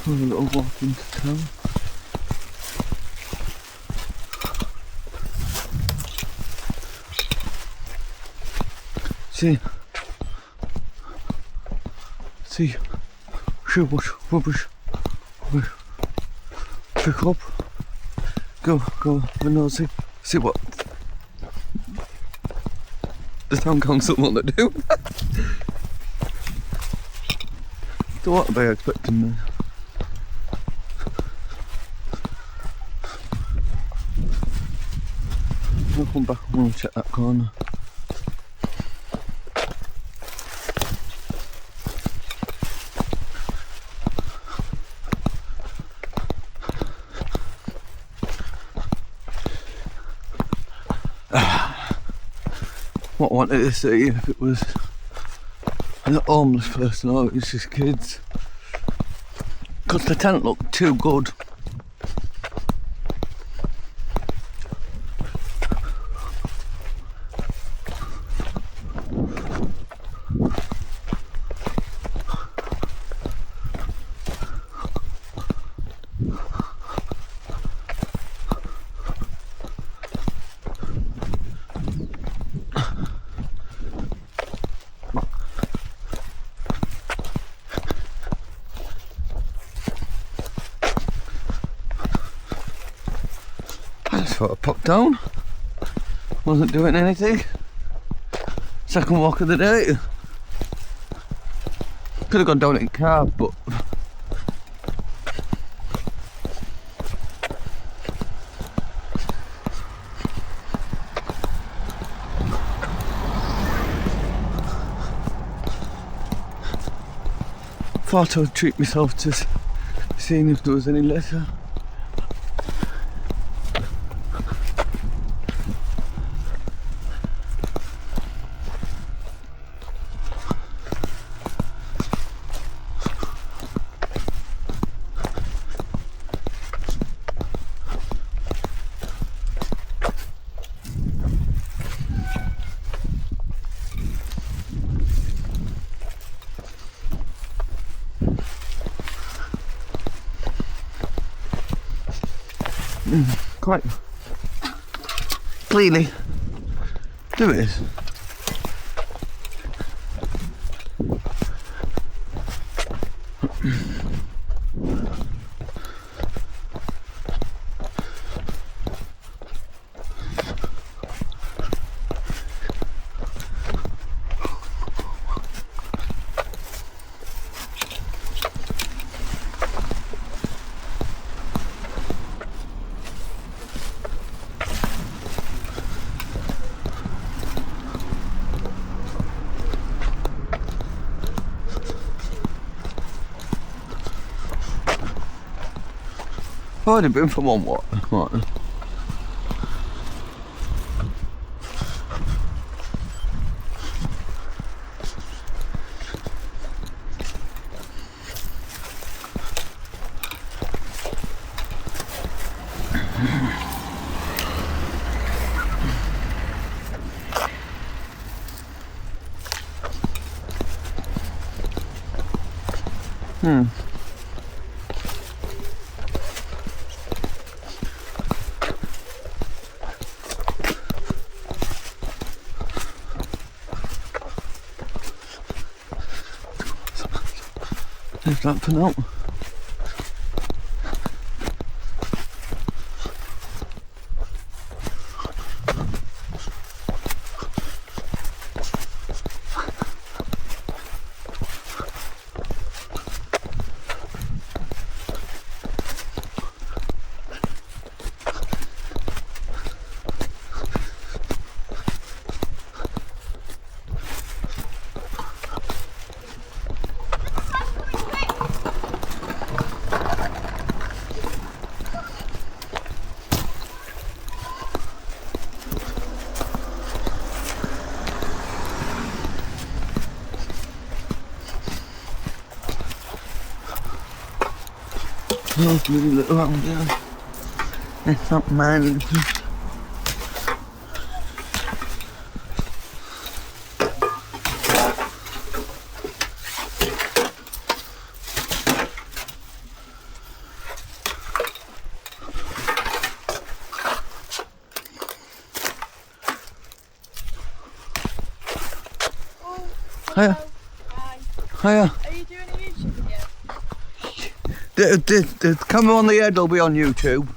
a little walk into town. See, rubbish. Pick up, go, and now see what the town council want to do. So what are they expecting me? I'll come back and we'll check that corner. What I wanted to see if it was a homeless person or it was just kids, because the tent looked too good. Thought I'd pop down, wasn't doing anything. Second walk of the day. Could have gone down in car, but thought I'd treat myself to seeing if there was any leisure. Quite clearly do it. I've already been for one walk this morning. Leave that for now. Lovely little round here. It's not mine. Hiya. Hi. Hiya. Are you doing a YouTube video? The camera on the head will be on YouTube.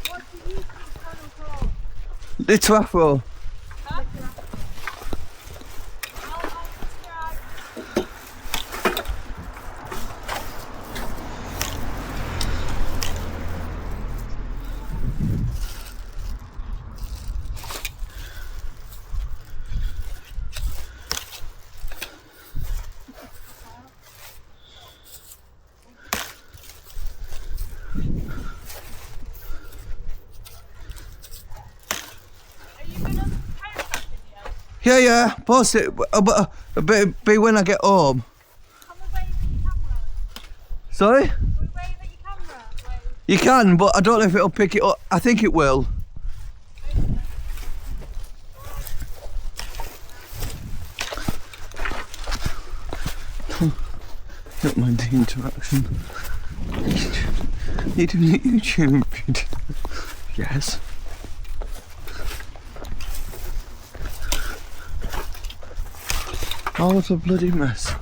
What's the YouTube channel called? Little Afro. Huh? I'll subscribe. Are you gonna chiropractic video? Yeah, post it. But be when I get home. Can we wave at your camera? Sorry? Can we wave at your camera? Wave. You can, but I don't know if it'll pick it up. I think it will. Don't mind the interaction. You doing a YouTube video? Yes. Oh, what a bloody mess.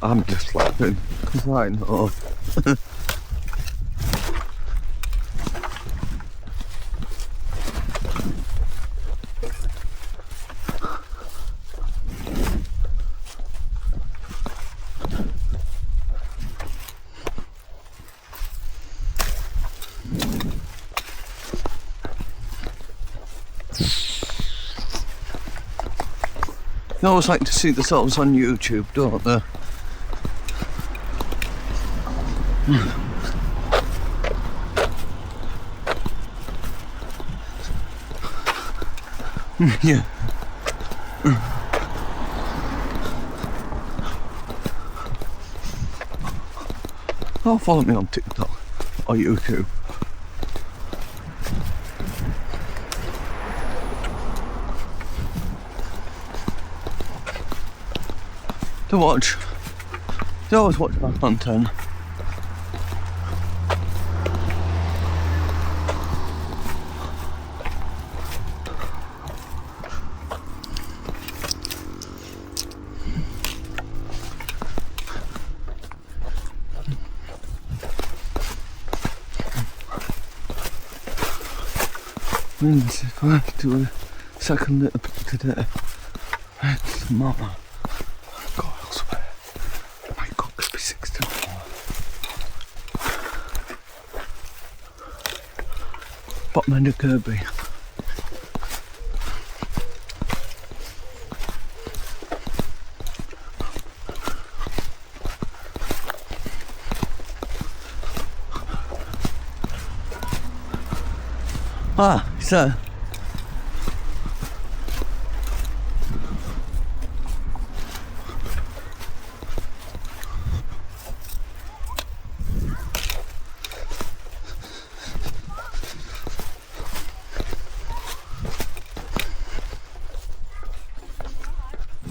I'm just laughing because I know. They always like to see themselves on YouTube, don't they? Yeah. Oh, follow me on TikTok or YouTube. To watch. They always watch my content. If I do a second little bit today, it's mama. God, I swear, my God, could be 64. Bottom end of Kirby. Ah, so.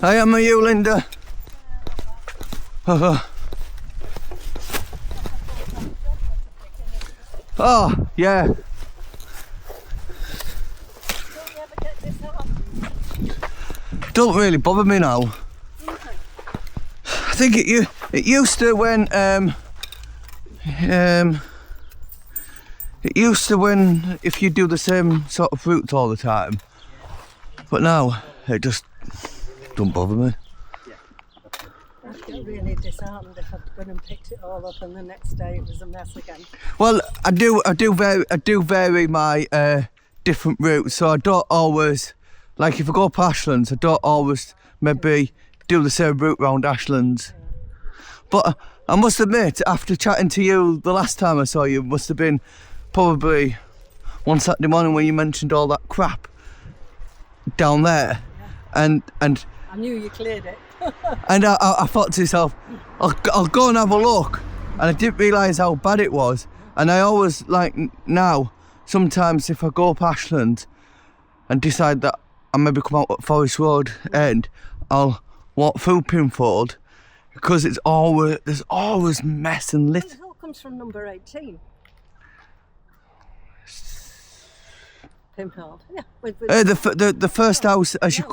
Hi, am you, Linda? Oh, yeah. Don't really bother me now. I think it used to when it used to when if you do the same sort of routes all the time, but now it just don't bother me. I'd get really disheartened if I'd gone and picked it all up and the next day it was a mess again. Well, I do vary my different routes, so I don't always, like if I go up Ashlands, I don't always maybe do the same route round Ashlands. But I must admit, after chatting to you the last time I saw you, it must have been probably one Saturday morning when you mentioned all that crap down there, and I I knew you cleared it. And I thought to myself, I'll go and have a look. And I didn't realise how bad it was. And I always, like now, sometimes if I go up Ashland and decide that I maybe come out at Forest Road end, I'll walk through Pinfold because there's always mess and Well, lit. it all comes from number 18. Pinfold. Yeah. The first house as you...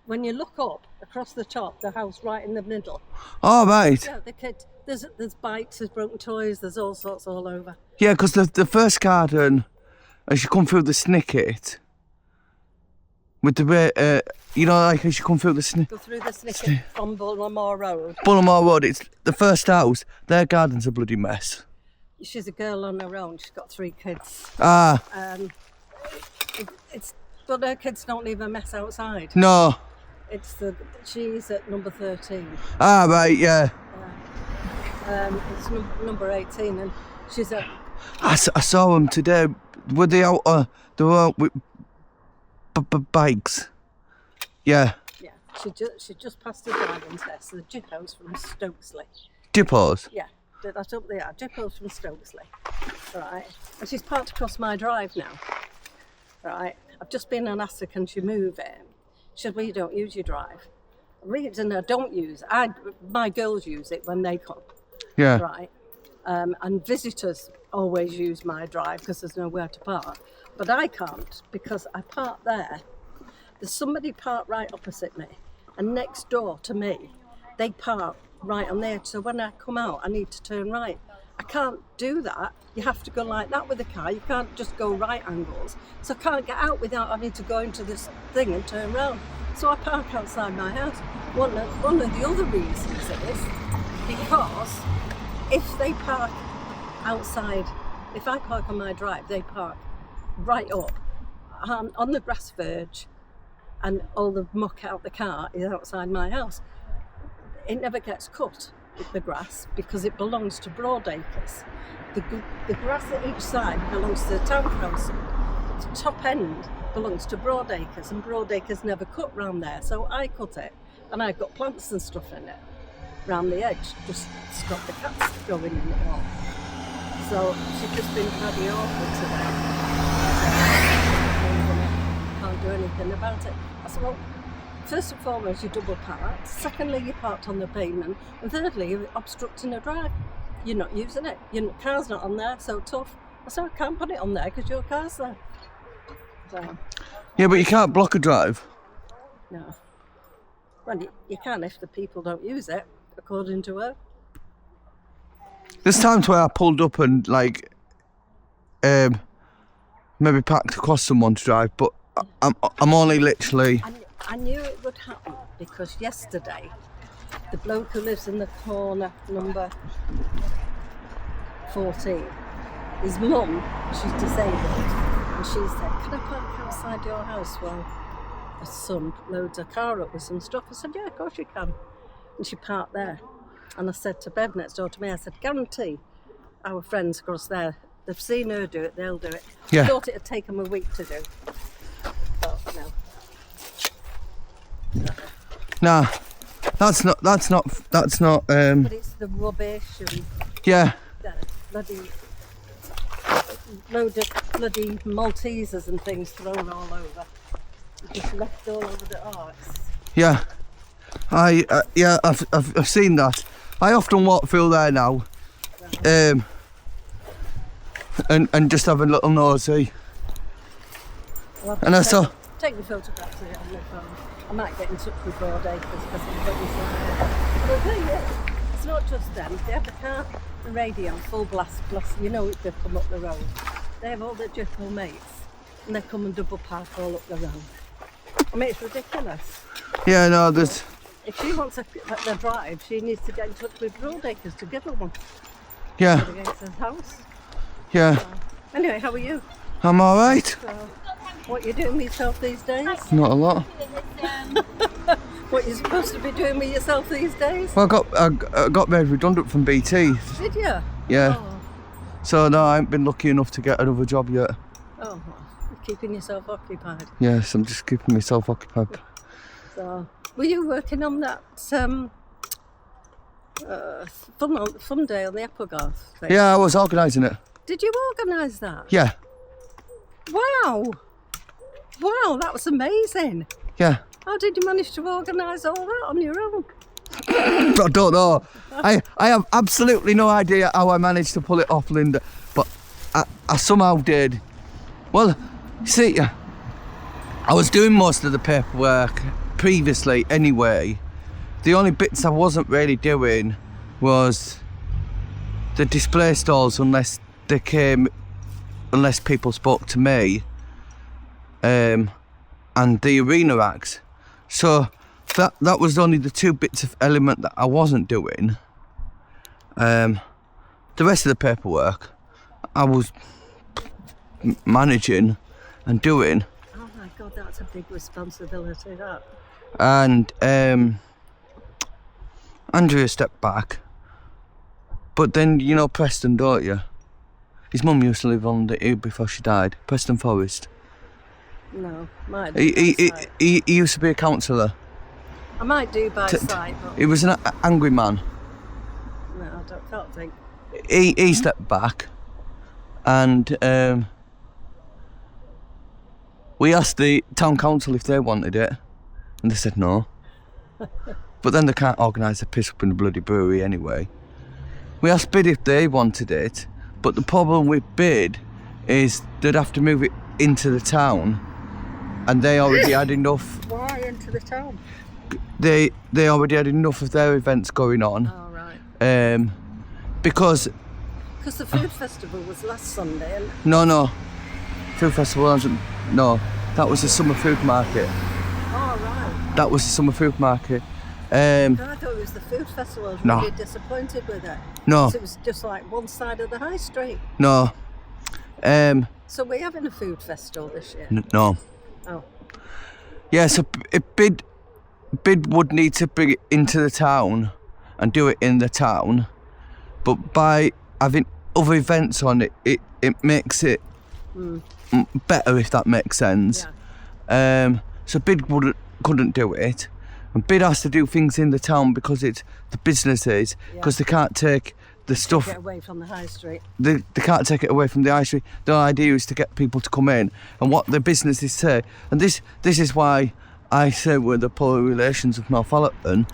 When you look up across the top, the house right in the middle. Oh, right. Yeah, the kids. There's bites, there's broken toys, there's all sorts all over. Yeah, because the first garden, as you come through the snicket, with the way, you know, like as you come through the Go through the snicket on Bullamore Road. Bullamore Road, it's the first house, their garden's a bloody mess. She's a girl on her own, she's got 3 kids. Ah, But her kids don't leave a mess outside. no. She's at number 13. Ah, right, yeah. It's number 18, and she's at. I saw them today. Were they out, they were out with bikes? Yeah. Yeah, she just passed the driving test. The Jippos from Stokesley. Dippos? Yeah, that's up there. Jippos from Stokesley. Right, and she's parked across my drive now. Right, I've just been and asked her, can she move it? She said, well, you don't use your drive. The reason I don't use it, my girls use it when they come. Yeah. Right, and visitors always use my drive because there's nowhere to park. But I can't because I park there. There's somebody parked right opposite me, and next door to me, they park right on the edge. So when I come out, I need to turn right. I can't do that. You have to go like that with the car. You can't just go right angles. So I can't get out without having to go into this thing and turn round. So I park outside my house. One of the other reasons is because if they park outside, if I park on my drive, they park right up on the grass verge, and all the muck out the car is outside my house. It never gets cut, the grass, because it belongs to Broadacres. The grass at each side belongs to the town council. The top end belongs to Broadacres, and Broadacres never cut round there, so I cut it, and I've got plants and stuff in it round the edge, just to stop the cats going in it all. So she's just been bloody awful today. Can't do anything about it. I said, well, first and foremost, you double parked. Secondly, you parked on the pavement. And thirdly, you're obstructing a drive. You're not using it. Your car's not on there, so tough. I said, I can't put it on there because your car's there. So, Yeah, but you can't block a drive. no. Well, you can if the people don't use it, according to her. There's times where I pulled up and like maybe parked across someone's drive, but I'm only literally. I knew it would happen because yesterday, the bloke who lives in the corner, number 14, his mum, she's disabled, and she said, can I park outside your house while the son loads a car up with some stuff? I said, yeah, of course you can. And she parked there. And I said to Bev next door to me, I said, guarantee our friends across there, they've seen her do it, they'll do it. Yeah. I thought it'd take them a week to do. But no. Nah, that's not. But it's the rubbish and Yeah. the bloody load of bloody Maltesers and things thrown all over. Just left all over the arcs. Yeah. I've seen that. I often walk through there now, and just have a little nosy. And I saw. Take the photographs of it on my phone. I might get in touch with Broadacres because I'm pretty sure. But the thing is, it's not just them. They have the car, the radio, full blast, you know they've come up the road. They have all their Jippo mates, and they come and double park all up the road. I mean, it's ridiculous. Yeah, no, there's. If she wants a drive, she needs to get in touch with Broadacres to give her one. Yeah. Put against her house. Yeah. Anyway, how are you? I'm all right. So, what you doing with yourself these days? Not a lot. What you're supposed to be doing with yourself these days? Well, I got made redundant from BT. Did you? Yeah. Oh, So no, I haven't been lucky enough to get another job yet. oh, you're keeping yourself occupied. Yes, I'm just keeping myself occupied. So, were you working on that fun day on the Applegarth thing? Yeah, I was organising it. Did you organise that? Yeah, Wow! Wow, that was amazing. yeah. How did you manage to organise all that on your own? I don't know. I have absolutely no idea how I managed to pull it off, Linda, but I somehow did. Well, see, I was doing most of the paperwork previously anyway. The only bits I wasn't really doing was the display stalls, unless people spoke to me, and the arena acts. So that was only the two bits of element that I wasn't doing. The rest of the paperwork I was managing and doing. Oh my God, that's a big responsibility, that. And Andrea stepped back. But then, you know Preston, don't you? His mum used to live on the hill before she died. Preston Forest. No, might He used to be a councillor. I might do by sight, but He was an angry man. no, I can't think. He stepped back, and we asked the town council if they wanted it, and they said no. But then they can't organise a piss up in the bloody brewery anyway. We asked Bid if they wanted it, but the problem with Bid is they'd have to move it into the town, and they already had enough. Why into the town? They already had enough of their events going on. Oh, right. Because the food festival was last Sunday, and no, food festival wasn't. No, that was the summer food market. oh right. That was the summer food market. I thought it was the food festival. I was No. really disappointed with it. No. 'Cause it was just like one side of the high street. No, So we're having a food festival this year. no. Oh, Yeah, so Bid would need to bring it into the town and do it in the town, but by having other events on it, it makes it better, if that makes sense. yeah. So Bid couldn't do it, and Bid has to do things in the town because it's the businesses, because they can't take the stuff. Get away from the high street. They can't take it away from the high street. The idea is to get people to come in, and what the businesses say, and this is why I say we're the poor relations of Northallerton,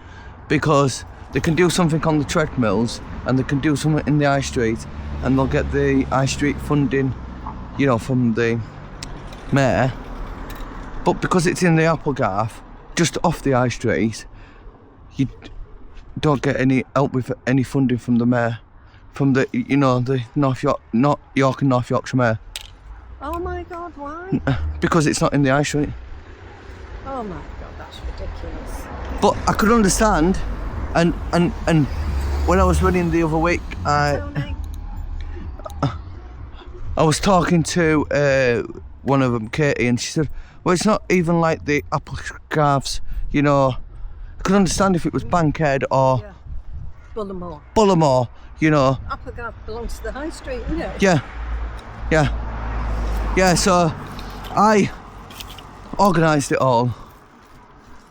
because they can do something on the treadmills and they can do something in the high street, and they'll get the high street funding, you know, from the mayor. But because it's in the Applegarth, just off the high street, you don't get any help with any funding from the mayor, from the, you know, the York and North Yorkshire mayor, Oh my God, why? because it's not in the high street. Oh my God, that's ridiculous. But I could understand, and when I was running the other week, Tony? I was talking to one of them, Katie, and she said, well, it's not even like the Applegarths, you know. I could understand if it was Bankhead or Yeah. Bullimore. Bullimore, you know. Applegarth belongs to the high street, isn't it? Yeah, so I organised it all.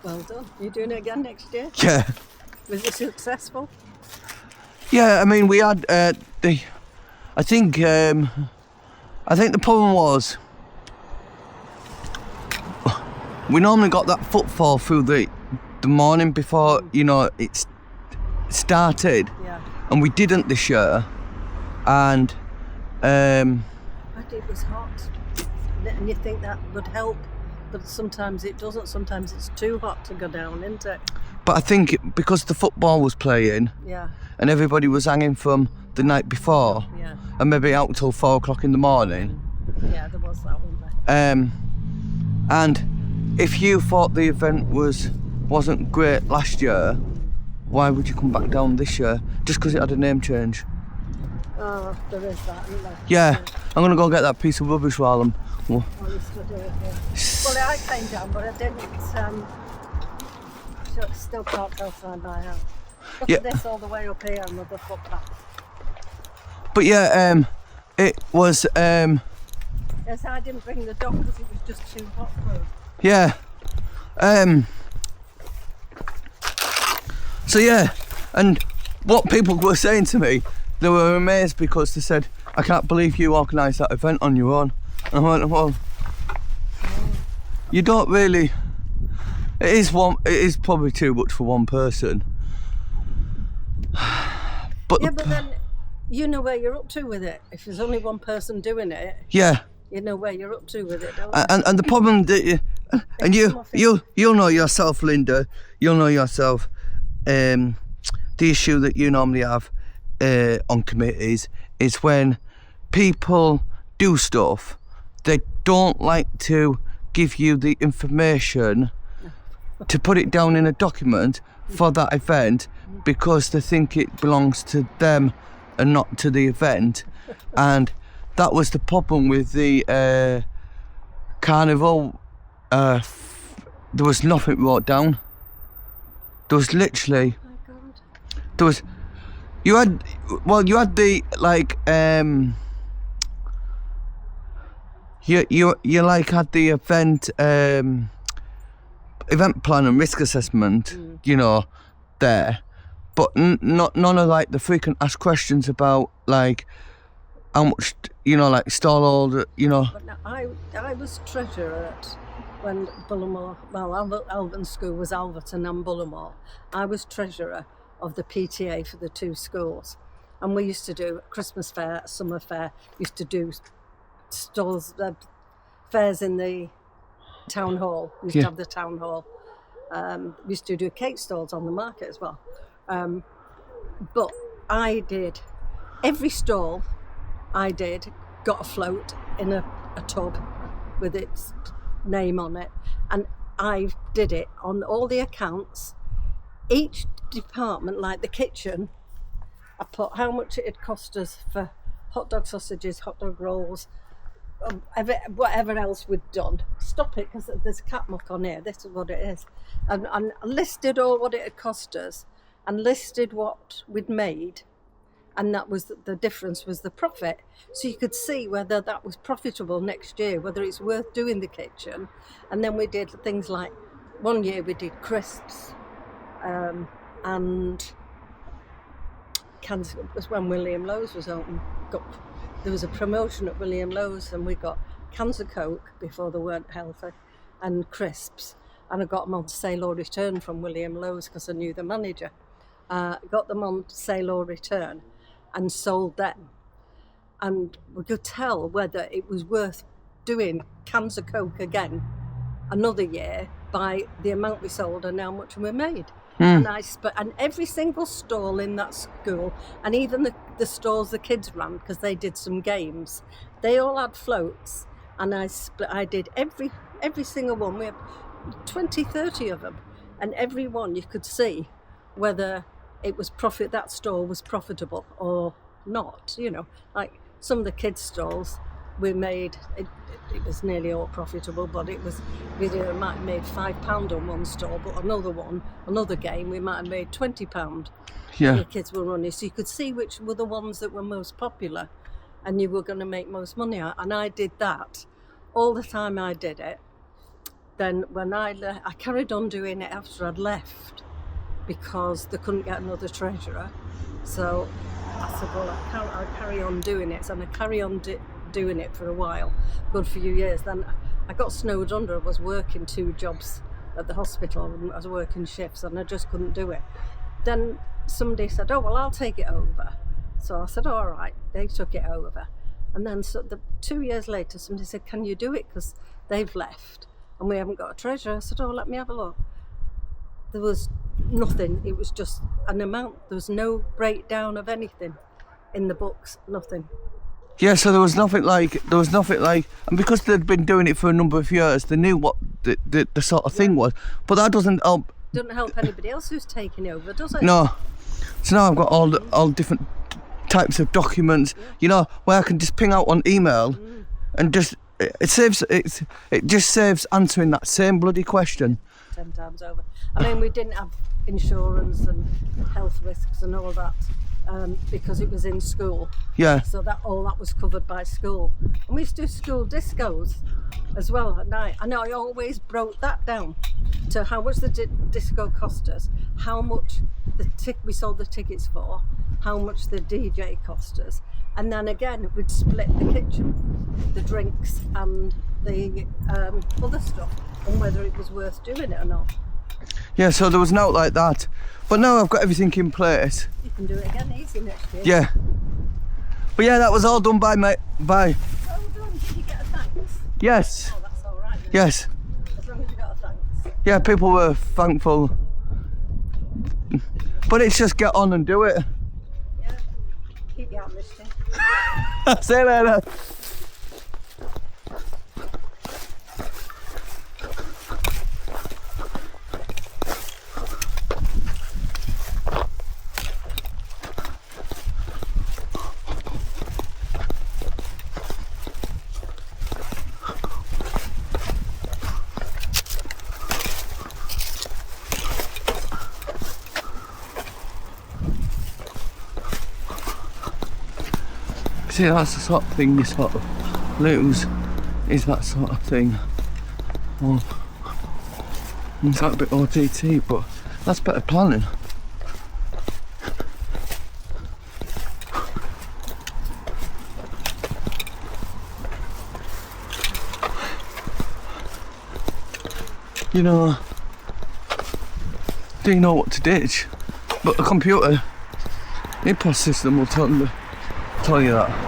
Well done. You're doing it again next year? Yeah. Was it successful? Yeah, I mean, we had I think the problem was we normally got that footfall through the morning before, you know, it started, Yeah. and we didn't this year, and But it was hot. And you think that would help, but sometimes it doesn't. Sometimes it's too hot to go down, isn't it? but I think because the football was playing Yeah. and everybody was hanging from the night before Yeah. and maybe out till 4 o'clock in the morning, Yeah, there was that, wasn't there? and if you thought the event wasn't great last year, why would you come back down this year just because it had a name change? Oh, there is that, isn't there? Yeah, I'm gonna go get that piece of rubbish while I'm. Well, I used to do it, yeah. Well, I came down, but I didn't. Still can't go outside my house. Look Yeah. at this all the way up here on the footpath. but yeah, it was Yes, I didn't bring the dog because it was just too hot for him. yeah, So yeah, and what people were saying to me, they were amazed because they said, I can't believe you organised that event on your own. And I went, well, you don't really, it is probably too much for one person. But Yeah, but then you know where you're up to with it. If there's only one person doing it, yeah, you know where you're up to with it, don't you? and the problem that you'll know yourself, Linda, you'll know yourself, the issue that you normally have on committees is when people do stuff, they don't like to give you the information to put it down in a document for that event because they think it belongs to them and not to the event. And that was the problem with the carnival. There was nothing wrote down. There was literally, Oh my God. there was, you had the like you like had the event plan and risk assessment, you know, there, but none of like the frequent asked questions about like how much, you know, like stall order, you know. But now, I was treasurer when Bullimore, well, Alvin School was Alverton and Bullimore. I was treasurer of the PTA for the two schools. And we used to do Christmas fair, summer fair, used to do stalls, fairs in the town hall. We used to have the town hall. We used to do cake stalls on the market as well. But I did, every stall I did got a float in a tub with its name on it. And I did it on all the accounts. Each department, like the kitchen, I put how much it had cost us for hot dog sausages, hot dog rolls, whatever else we'd done. Stop it, because there's a cat muck on here. This is what it is. And I listed all what it had cost us and listed what we'd made. And that was the difference was the profit. So you could see whether that was profitable next year, whether it's worth doing the kitchen. And then we did things like, one year we did crisps, and cans. It was when William Lowe's was open. There was a promotion at William Lowe's and we got cans of Coke before they weren't healthy and crisps. And I got them on sale or return from William Lowe's because I knew the manager. Got them on sale or return and sold them. And we could tell whether it was worth doing cans of Coke again another year by the amount we sold and how much we made. And and every single stall in that school, and even the stalls the kids ran, because they did some games, they all had floats. And I did every single one. We had 20, 30 of them, and every one you could see whether it was that stall was profitable or not. You know, like some of the kids' stalls we made, it was nearly all profitable, but it was, we might have made £5 on one stall, but another game, we might have made £20. Yeah. The kids were running, so you could see which were the ones that were most popular and you were going to make most money out. And I did that all the time I did it. Then when I carried on doing it after I'd left because they couldn't get another treasurer. So I said, well, I'll carry on doing it. And I carry on doing it for a while, good few years. Then I got snowed under. I was working 2 jobs at the hospital and I was working shifts and I just couldn't do it. Then somebody said, oh, well, I'll take it over. So I said, all right. They took it over. And then 2 years later, somebody said, can you do it? Because they've left and we haven't got a treasurer. I said, oh, let me have a look. There was nothing. It was just an amount. There was no breakdown of anything in the books, nothing. Yeah, so there was nothing like, and because they'd been doing it for a number of years, they knew what the sort of thing was. But that doesn't help. Doesn't help anybody else who's taking over, does it? No. So now I've got all different types of documents, you know, where I can just ping out on email, and just it just saves answering that same bloody question 10 times over. I mean, we didn't have insurance and health risks and all that because it was in school. Yeah. So that was covered by school. And we used to do school discos as well at night. And I always broke that down to how much the disco cost us, how much we sold the tickets for, how much the DJ cost us. And then again, we'd split the kitchen, the drinks and the other stuff, and whether it was worth doing it or not. Yeah, so there was note like that. But now I've got everything in place. You can do it again easy next year. Yeah. But yeah, that was all done by Well done. Did you get a thanks? Yes. Oh, that's all right. Then. Yes. As long as you got a thanks. Yeah, people were thankful. But it's just get on and do it. Yeah. Keep your arm lifting. See you later. See, that's the sort of thing you sort of lose, is that sort of thing. Well, it's like a bit OTT, but that's better planning. You know, do you know what to ditch? But a computer, IPOS system will tell you that.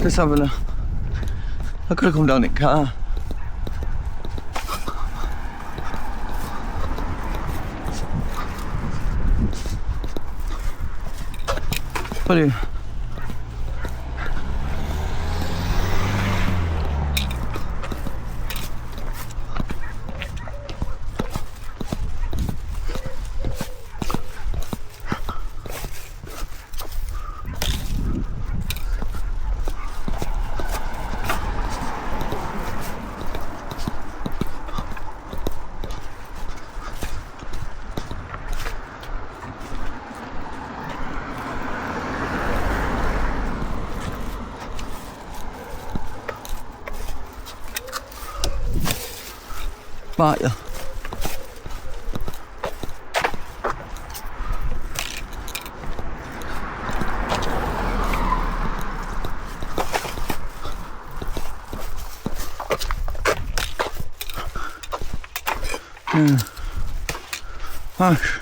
Just having a... I could have come down in car. But yeah. Right, yeah. Hush.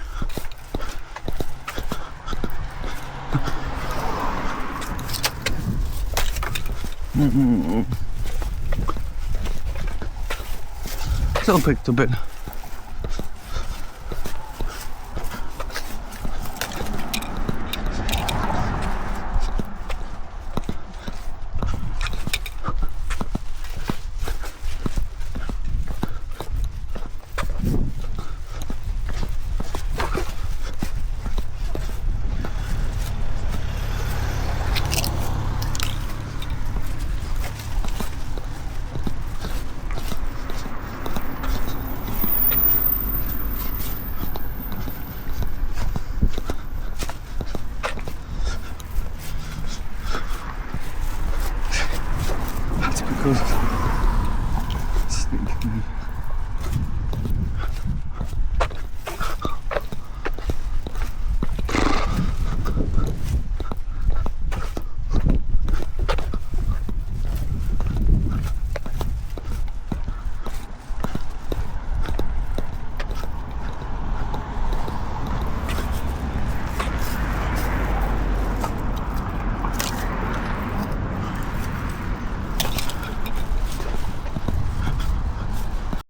Still picked a bit.